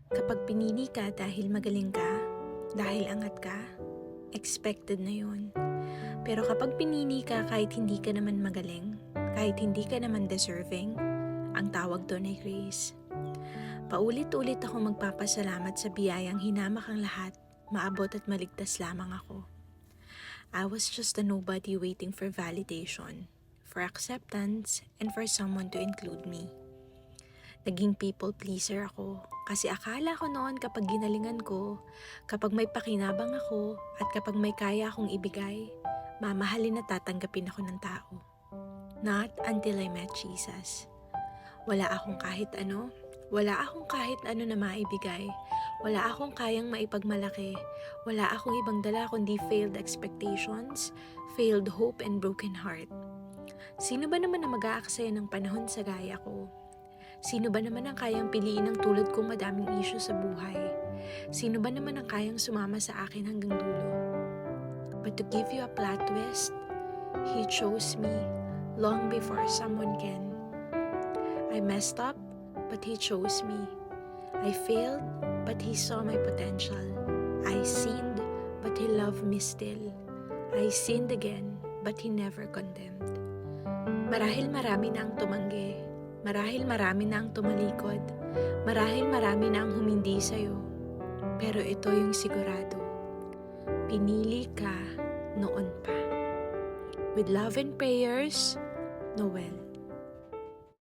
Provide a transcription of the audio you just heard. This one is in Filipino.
Kapag pinili ka dahil magaling ka, dahil angat ka, expected na yun. Pero kapag pinili ka kahit hindi ka naman magaling, kahit hindi ka naman deserving, ang tawag doon ay grace. Paulit-ulit ako magpapasalamat sa biyayang hinamak ang lahat, maabot at maligtas lamang ako. I was just a nobody waiting for validation, for acceptance, and for someone to include me. Naging people pleaser ako kasi akala ko noon kapag ginalingan ko, kapag may pakinabang ako, at kapag may kaya akong ibigay, mamahalin at tatanggapin ako ng tao. Not until I met Jesus. Wala akong kahit ano na maibigay, wala akong kayang maipagmalaki, wala akong ibang dala kundi failed expectations, failed hope and broken heart. Sino ba naman ang mag-aaksaya ng panahon sa gaya ko? Sino ba naman ang kayang piliin ng tulad kong madaming issue sa buhay? Sino ba naman ang kayang sumama sa akin hanggang dulo? But to give you a plot twist, He chose me long before someone can. I messed up, but He chose me. I failed, but He saw my potential. I sinned, but He loved me still. I sinned again, but He never condemned. Marahil marami na ang tumanggi. Marahil marami na ang tumalikod. Marahil marami na ang humindi sa'yo. Pero ito yung sigurado. Pinili ka noon pa. With love and prayers, Noel.